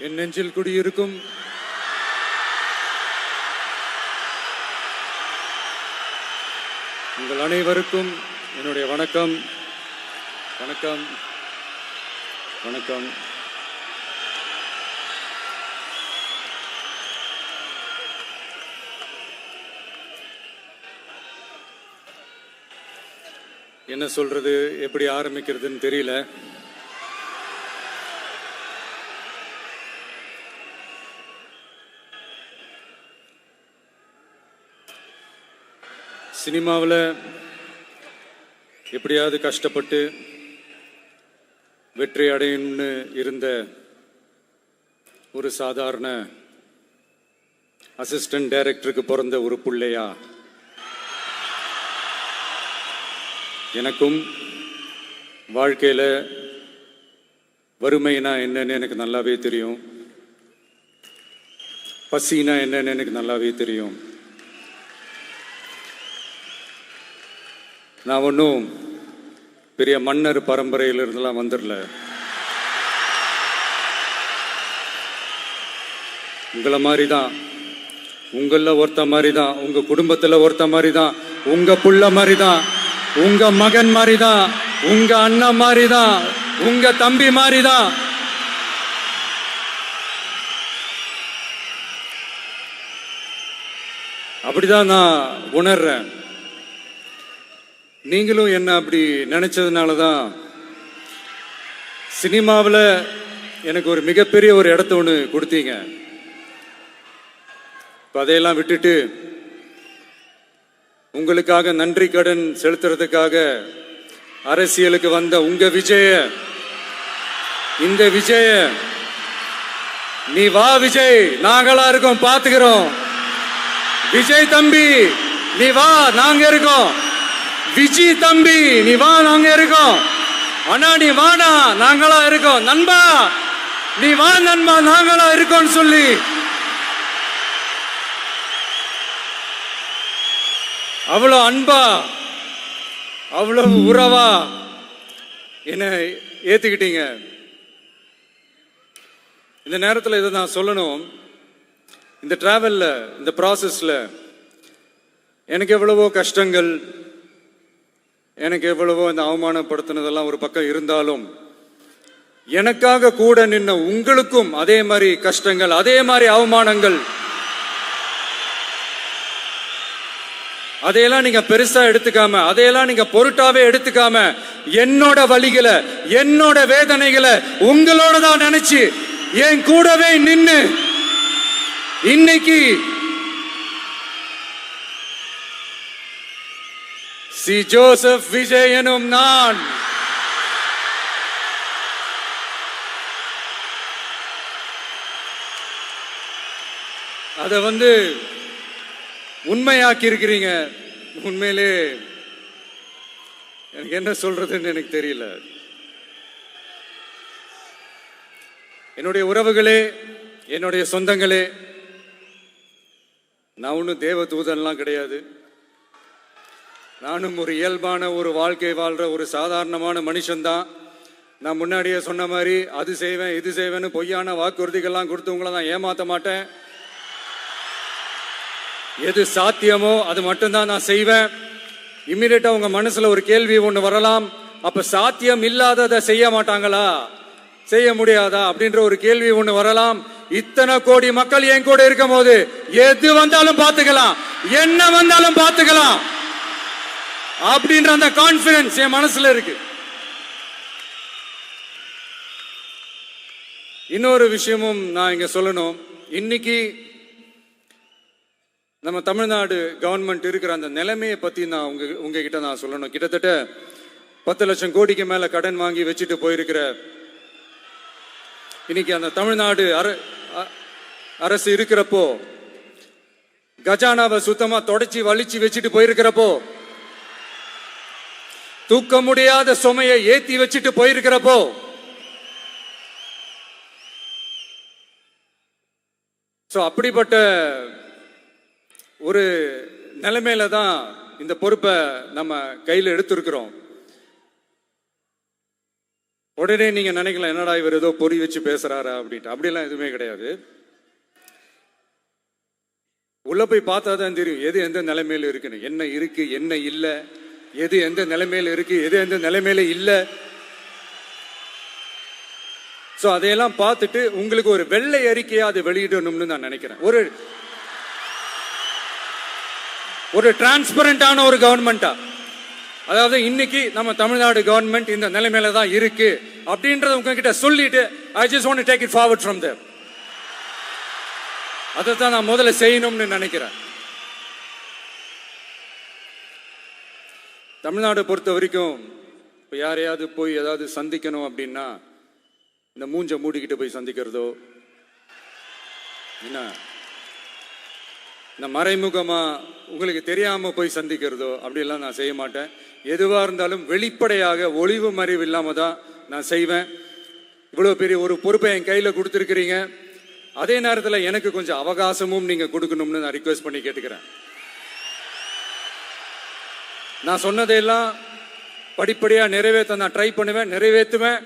என் நெஞ்சில் குடியிருக்கும் உங்கள் அனைவருக்கும் என்னுடைய வணக்கம். வணக்கம் வணக்கம். என்ன சொல்றது, எப்படி ஆரம்பிக்கிறதுன்னு தெரியல. சினிமாவில் எப்படியாவது கஷ்டப்பட்டு வெற்றி அடையணும்னு இருந்த ஒரு சாதாரண அசிஸ்டன்ட் டைரக்டருக்கு பிறந்த ஒரு பிள்ளையா எனக்கும் வாழ்க்கையில் வறுமைனா என்னன்னு எனக்கு நல்லாவே தெரியும், பசினா என்னன்னு எனக்கு நல்லாவே தெரியும். நான் ஒன்றும் பெரிய மன்னர் பரம்பரையிலிருந்துலாம் வந்துடல. உங்களை மாதிரி தான், உங்களில் ஒருத்த மாதிரி தான், உங்கள் குடும்பத்தில் ஒருத்த மாதிரி தான், உங்கள் புள்ள மாதிரி தான், உங்க மகன் மாதிரி தான், உங்க அண்ணன் மாதிரி தான், உங்க தம்பி மாதிரி தான். அப்படிதான் நான் உணர்றேன். நீங்களும் என்ன அப்படி நினைச்சதுனால தான் சினிமாவில் எனக்கு ஒரு மிகப்பெரிய ஒரு இடத்த ஒன்று கொடுத்தீங்க. அதையெல்லாம் விட்டுட்டு உங்களுக்காக நன்றி கடன் செலுத்துறதுக்காக அரசியலுக்கு வந்த உங்க விஜய, இந்த விஜய, நீ வா விஜய், நாங்களா இருக்கோம், பாத்துக்கிறோம். விஜய் தம்பி நீ வா, நாங்க இருக்கோம். விஜய் தம்பி நீ வா, நாங்க இருக்கோம். அண்ணா நீ வாடா, நாங்களா இருக்கோம். நண்பா நீ வா நண்பா, நாங்களா இருக்கோம் சொல்லி அவ்வளோ அன்பா, அவ்வளவு உறவா என்ன ஏத்துக்கிட்டீங்க. இந்த நேரத்தில் இதை நான் சொல்லணும். இந்த டிராவல்ல, இந்த ப்ராசஸ்ல எனக்கு எவ்வளவோ கஷ்டங்கள், எனக்கு எவ்வளவோ இந்த அவமானப்படுத்தினதெல்லாம் ஒரு பக்கம் இருந்தாலும், எனக்காக கூட நின்ன உங்களுக்கும் அதே மாதிரி கஷ்டங்கள், அதே மாதிரி அவமானங்கள், அதையெல்லாம் நீங்க பெருசா எடுத்துக்காம, அதையெல்லாம் நீங்க பொருட்டாவே எடுத்துக்காம, என்னோட வலிகளை, என்னோட வேதனைகளை உங்களோட தான் நினைச்சு என் கூடவே நின்னு இன்னைக்கு சி ஜோசப் விஜய் எனும் நான் அதை உண்மையாக்கி இருக்கிறீங்க. உண்மையிலே எனக்கு என்ன சொல்றதுன்னு எனக்கு தெரியல. என்னுடைய உறவுகளே, என்னுடைய சொந்தங்களே, நான் ஒன்றும் தேவ தூதன்லாம் கிடையாது. நானும் ஒரு இயல்பான ஒரு வாழ்க்கை வாழ்ற ஒரு சாதாரணமான மனுஷன்தான். நான் முன்னாடியே சொன்ன மாதிரி அது செய்வேன் இது செய்வேன்னு பொய்யான வாக்குறுதிகள்லாம் கொடுத்தவங்கள நான் ஏமாற்ற மாட்டேன். எது சாத்தியமோ அது மட்டும்தான் நான் செய்வேன். இம்மிடியட்டா உங்க மனசுல ஒரு கேள்வி ஒண்ணு வரலாம், அப்ப சாத்தியம் இல்லாததை செய்ய மாட்டாங்களா, செய்ய முடியாதா அப்படின்ற ஒரு கேள்வி ஒண்ணு வரலாம். இத்தனை கோடி மக்கள் என் கூட இருக்கும் போது எது வந்தாலும் பாத்துக்கலாம், என்ன வந்தாலும் பாத்துக்கலாம் அப்படின்ற அந்த கான்பிடன்ஸ் என் மனசுல இருக்கு. இன்னொரு விஷயமும் நான் இங்க சொல்லணும். இன்னைக்கு நம்ம தமிழ்நாடு கவர்மெண்ட் இருக்கிற அந்த நிலைமையை பத்தி நான் உங்ககிட்ட நான் சொல்லணும். கிட்டத்தட்ட 10 லட்சம் கோடிக்கு மேல கடன் வாங்கி வச்சுட்டு போயிருக்கிற இன்னைக்கு அந்த தமிழ்நாடு அரசு இருக்கிறப்போ, கஜானாவை சுத்தமா தொடச்சி வலிச்சு வச்சுட்டு போயிருக்கிறப்போ, தூக்க முடியாத சுமையை ஏத்தி வச்சுட்டு போயிருக்கிறப்போ, அப்படிப்பட்ட ஒரு நிலைமையில தான் இந்த பொறுப்பை நம்ம கையில் எடுத்திருக்கிறோம். உடனே நீங்க நினைக்கலாம், என்னடா இவர் ஏதோ பொறி வச்சு பேசுறாரா அப்படின்ட்டு. அப்படிலாம் எதுவுமே கிடையாது. உள்ள போய் பார்த்தா தான் தெரியும் எது எந்த நிலைமையில இருக்குன்னு, என்ன இருக்கு என்ன இல்லை, எது எந்த நிலைமையில இருக்கு எது எந்த நிலைமையில இல்லை. ஸோ அதையெல்லாம் பார்த்துட்டு உங்களுக்கு ஒரு வெள்ளை அறிக்கையா அதை வெளியிடணும்னு நான் நினைக்கிறேன். ஒரு டிரான்ஸ்பரண்டான ஒரு கவர்மெண்டா, அதாவது இன்னைக்கு நம்ம தமிழ்நாடு கவர்மெண்ட் இந்த நிலைமையில தான் இருக்கு அப்படின்றத உங்ககிட்ட சொல்லிட்டு I just want to take it forward from there. அதை தான் நான் முதல்ல செய்யணும்னு நினைக்கிறேன். தமிழ்நாடு பொறுத்த வரைக்கும் இப்போ யாரையாவது போய் ஏதாவது சந்திக்கணும் அப்படின்னா இந்த மூஞ்ச மூடிக்கிட்டு போய் சந்திக்கிறதோ, என்ன இந்த மறைமுகமா உங்களுக்கு தெரியாம போய் சந்திக்கிறதோ அப்படியெல்லாம் நான் செய்ய மாட்டேன். எதுவா இருந்தாலும் வெளிப்படையாக ஒளிவு மறைவு இல்லாம தான் நான் செய்வேன். இவ்வளவு பெரிய ஒரு பொறுப்பை என் கையில கொடுத்துருக்கிறீங்க. அதே நேரத்தில் எனக்கு கொஞ்சம் அவகாசமும் நீங்க கொடுக்கணும்னு நான் ரிக்வெஸ்ட் பண்ணி கேட்டுக்கிறேன். நான் சொன்னதையெல்லாம் படிப்படியா நிறைவேற்ற நான் ட்ரை பண்ணுவேன், நிறைவேற்றுவேன்.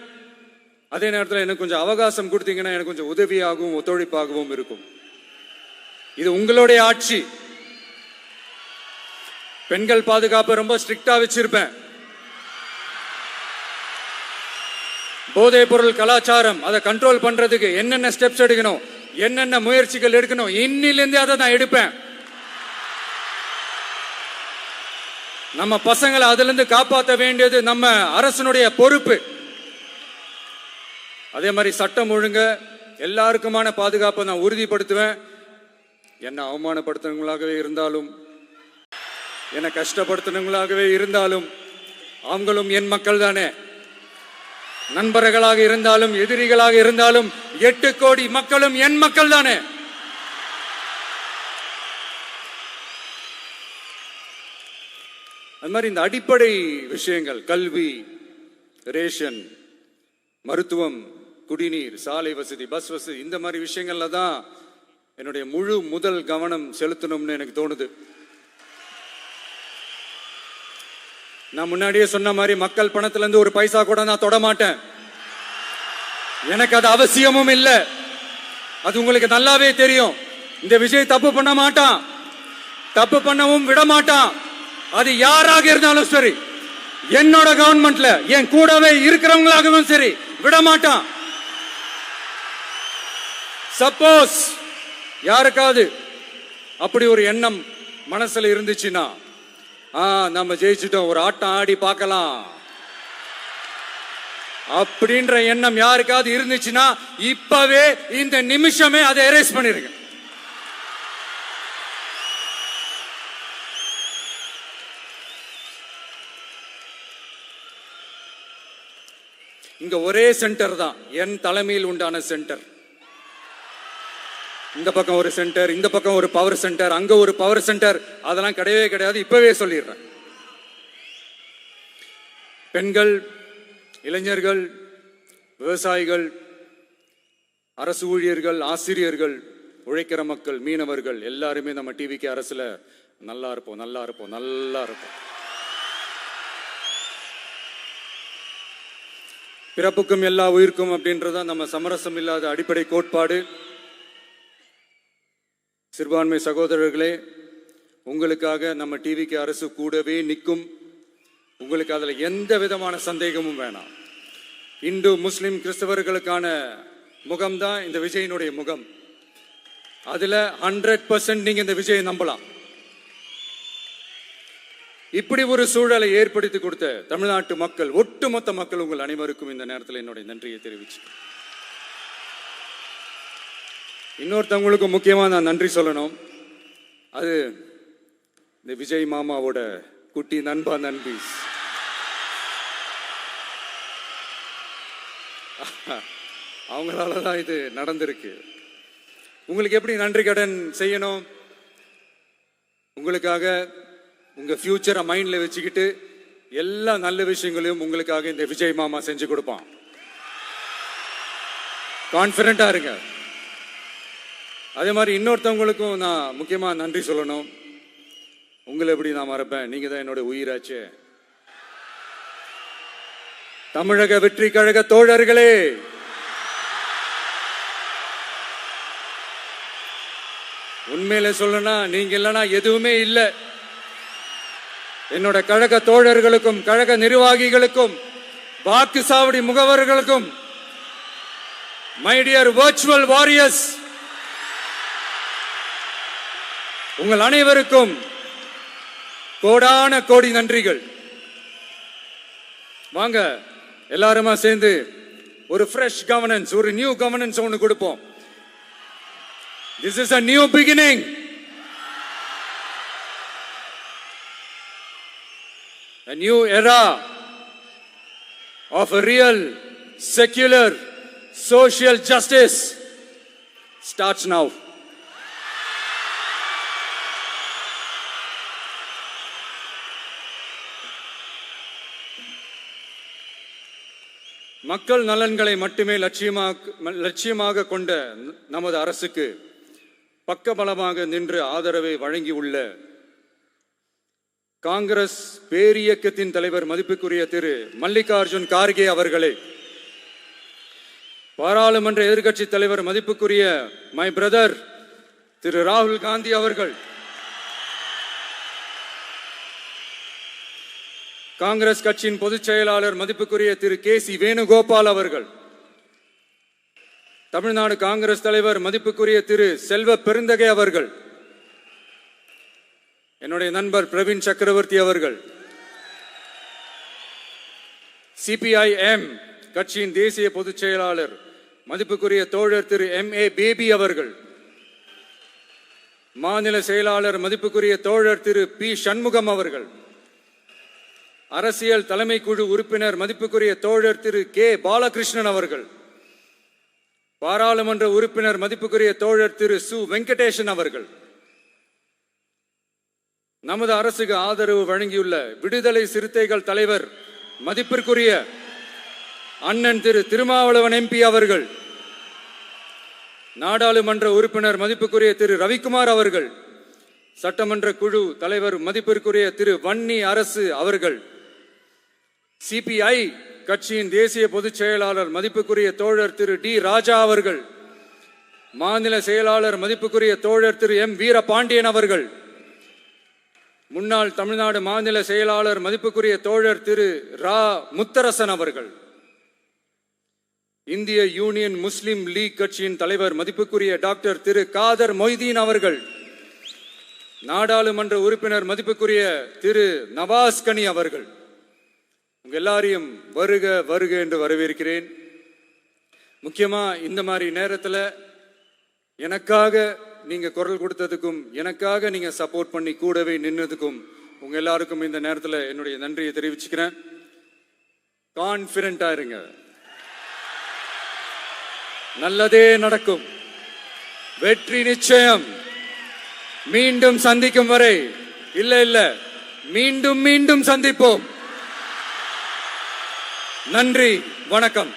அதே நேரத்தில் எனக்கு கொஞ்சம் அவகாசம் கொடுத்தீங்கன்னா எனக்கு கொஞ்சம் உதவியாகவும் ஒத்துழைப்பாகவும் இருக்கும். இது உங்களுடைய ஆட்சி. பெண்கள் பாதுகாப்பை ரொம்ப ஸ்ட்ரிக்டா வச்சிருப்பேன். போதைப் பொருள் கலாச்சாரம் அதை கண்ட்ரோல் பண்றதுக்கு என்னென்ன ஸ்டெப்ஸ் எடுக்கணும், என்னென்ன முயற்சிகள் எடுக்கணும், இன்னிலிருந்து அதை நான் எடுப்பேன். நம்ம பசங்களை அதுல இருந்து காப்பாற்ற வேண்டியது நம்ம அரசனுடைய பொறுப்பு. அதே மாதிரி சட்டம் ஒழுங்கு எல்லாருக்குமான பாதுகாப்பை நான் உறுதிப்படுத்துவேன். என்ன அவமானப்படுத்துறவங்களாகவே இருந்தாலும், என்னை கஷ்டப்படுத்துறவங்களாகவே இருந்தாலும், அவங்களும் என் மக்கள் தானே. நண்பர்களாக இருந்தாலும் எதிரிகளாக இருந்தாலும் 8 கோடி மக்களும் என் மக்கள் தானே. அது மாதிரி இந்த அடிப்படை விஷயங்கள், கல்வி, ரேஷன், மருத்துவம், குடிநீர், சாலை வசதி, பஸ் வசதி, இந்த மாதிரி விஷயங்கள்ல தான் என்னுடைய முதல் கவனம் செலுத்தணும்னு எனக்கு தோணுது. நான் முன்னாடியே சொன்ன மாதிரி மக்கள் பணத்துல இருந்து ஒரு பைசா கூட நான் தொட மாட்டேன். எனக்கு அது அவசியமும் இல்லை. அது உங்களுக்கு நல்லாவே தெரியும். இந்த விஜய் தப்பு பண்ண மாட்டான், தப்பு பண்ணவும் விட மாட்டான். அது யாராக இருந்தாலும் சரி, என்னோட கவர்மெண்ட்ல என் கூடவே இருக்கிறவங்களாகவும் சரி, விட மாட்டான். சப்போஸ் யாருக்காவது அப்படி ஒரு எண்ணம் மனசுல இருந்துச்சுன்னா, நம்ம ஜெயிச்சுட்டோம், ஒரு ஆட்டம் ஆடி பார்க்கலாம் அப்படின்ற எண்ணம் யாருக்காவது இருந்துச்சுன்னா இப்பவே இந்த நிமிஷமே அதை எரேஸ் பண்ணிருங்க. இங்க ஒரே சென்டர் தான், என் தலைமையில் உண்டான சென்டர். இந்த பக்கம் ஒரு சென்டர், இந்த பக்கம் ஒரு பவர் சென்டர், அங்க ஒரு பவர் சென்டர், அதெல்லாம் கிடையவே கிடையாது. இப்பவே சொல்லிடுறேன். பெண்கள், இளைஞர்கள், விவசாயிகள், அரசு ஊழியர்கள், ஆசிரியர்கள், உழைக்கிற மக்கள், மீனவர்கள் எல்லாருமே நம்ம டிவிக்கு அரசுல நல்லா இருப்போம், நல்லா இருப்போம், நல்லா இருப்போம். பிறப்புக்கும் எல்லா உயிர்க்கும் அப்படின்றத நம்ம சமரசம் இல்லாத அடிப்படை கோட்பாடு. சிறுபான்மை சகோதரர்களே, உங்களுக்காக நம்ம டிவிக்கு அரசு கூடவே நிற்கும். உங்களுக்கு அதுல எந்த விதமான சந்தேகமும் வேணாம். இந்து, முஸ்லிம், கிறிஸ்தவர்களுக்கான முகம்தான் இந்த விஜயினுடைய முகம். அதுல 100% நீங்க இந்த விஜயை நம்பலாம். இப்படி ஒரு சூழலை ஏற்படுத்தி கொடுத்த தமிழ்நாட்டு மக்கள், ஒட்டுமொத்த மக்கள், உங்கள் அனைவருக்கும் இந்த நேரத்தில் என்னுடைய நன்றியை தெரிவிச்சு, இன்னொருத்தவங்களுக்கு முக்கியமா நான் நன்றி சொல்லணும். அது இந்த விஜய் மாமாவோட குட்டி நண்பா, நண்பி. அவங்களாலதான் இது நடந்திருக்கு. உங்களுக்கு எப்படி நன்றி கடன் செய்யணும்? உங்களுக்காக உங்க ஃபியூச்சரை மைண்ட்ல வச்சுக்கிட்டு எல்லா நல்ல விஷயங்களையும் உங்களுக்காக இந்த விஜய் மாமா செஞ்சு கொடுப்பான். கான்பிடண்டா இருங்க. அதே மாதிரி இன்னொருத்தவங்களுக்கும் நான் முக்கியமா நன்றி சொல்லணும். உங்களை எப்படி நான் மறப்பேன்? நீங்க தான் என்னோட உயிராச்சே. தமிழக வெற்றி கழக தோழர்களே, உண்மையில சொல்லனா நீங்க இல்லனா எதுவுமே இல்லை. என்னோட கழக தோழர்களுக்கும் கழக நிர்வாகிகளுக்கும் வாக்கு சாவடி முகவர்களுக்கும், மை டியர் வர்ச்சுவல் வாரியர்ஸ், உங்கள் அனைவருக்கும் கோடான கோடி நன்றிகள். வாங்க எல்லாருமா சேர்ந்து ஒரு ஃப்ரெஷ் கவர்னன்ஸ், ஒரு நியூ கவர்னன்ஸ் ஒன்று கொடுப்போம். This is a new beginning. A new era of a real, secular, social justice starts now. மக்கள் நலன்களை மட்டுமே லட்சியமாக கொண்ட நமது அரசுக்கு பக்கபலமாக நின்று ஆதரவை வழங்கியுள்ள காங்கிரஸ் பேரியக்கத்தின் தலைவர் மதிப்புக்குரிய திரு மல்லிகார்ஜுன் கார்கே அவர்களே, பாராளுமன்ற எதிர்க்கட்சி தலைவர் மதிப்புக்குரிய மை பிரதர் திரு ராகுல் காந்தி அவர்கள், காங்கிரஸ் கட்சியின் பொதுச் செயலாளர் மதிப்புக்குரிய திரு கே.சி. வேணுகோபால் அவர்கள், தமிழ்நாடு காங்கிரஸ் தலைவர் மதிப்புக்குரிய திரு செல்வ பெருந்தகை அவர்கள், என்னுடைய நண்பர் பிரவீன் சக்கரவர்த்தி அவர்கள், சிபிஐஎம் கட்சியின் தேசிய பொதுச் செயலாளர் மதிப்புக்குரிய தோழர் திரு M.A. பேபி அவர்கள், மாநில செயலாளர் மதிப்புக்குரிய தோழர் திரு பி. சண்முகம் அவர்கள், அரசியல் தலைமை குழு உறுப்பினர் மதிப்புக்குரிய தோழர் திரு கே. பாலகிருஷ்ணன் அவர்கள், பாராளுமன்ற உறுப்பினர் மதிப்புக்குரிய தோழர் திரு சு. வெங்கடேசன் அவர்கள், நமது அரசுக்கு ஆதரவு வழங்கியுள்ள விடுதலை சிறுத்தைகள் தலைவர் மதிப்பிற்குரிய அண்ணன் திரு திருமாவளவன் MP அவர்கள், நாடாளுமன்ற உறுப்பினர் மதிப்புக்குரிய திரு ரவிக்குமார் அவர்கள், சட்டமன்ற குழு தலைவர் மதிப்பிற்குரிய திரு வன்னி அரசு அவர்கள், சிபிஐ கட்சியின் தேசிய பொதுச் செயலாளர் மதிப்புக்குரிய தோழர் திரு டி. ராஜா அவர்கள், மாநில செயலாளர் மதிப்புக்குரிய தோழர் திரு M. வீரபாண்டியன் அவர்கள், முன்னாள் தமிழ்நாடு மாநில செயலாளர் மதிப்புக்குரிய தோழர் திரு ரா. முத்தரசன் அவர்கள், இந்திய யூனியன் முஸ்லிம் லீக் கட்சியின் தலைவர் மதிப்புக்குரிய டாக்டர் திரு காதர் மொய்தீன் அவர்கள், நாடாளுமன்ற உறுப்பினர் மதிப்புக்குரிய திரு நவாஸ் கனி அவர்கள், உங்க எல்லாரையும் வருக வருக என்று வரவேற்கிறேன். முக்கியமா இந்த மாதிரி நேரத்தில் எனக்காக நீங்க குரல் கொடுத்ததுக்கும், எனக்காக நீங்க சப்போர்ட் பண்ணி கூடவே நின்னதுக்கும் உங்க எல்லாருக்கும் இந்த நேரத்தில் என்னுடைய நன்றியை தெரிவிச்சுக்கிறேன். கான்பிடென்டா இருங்க, நல்லதே நடக்கும், வெற்றி நிச்சயம். மீண்டும் சந்திக்கும் வரை இல்ல மீண்டும் மீண்டும் சந்திப்போம். நன்றி, வணக்கம்.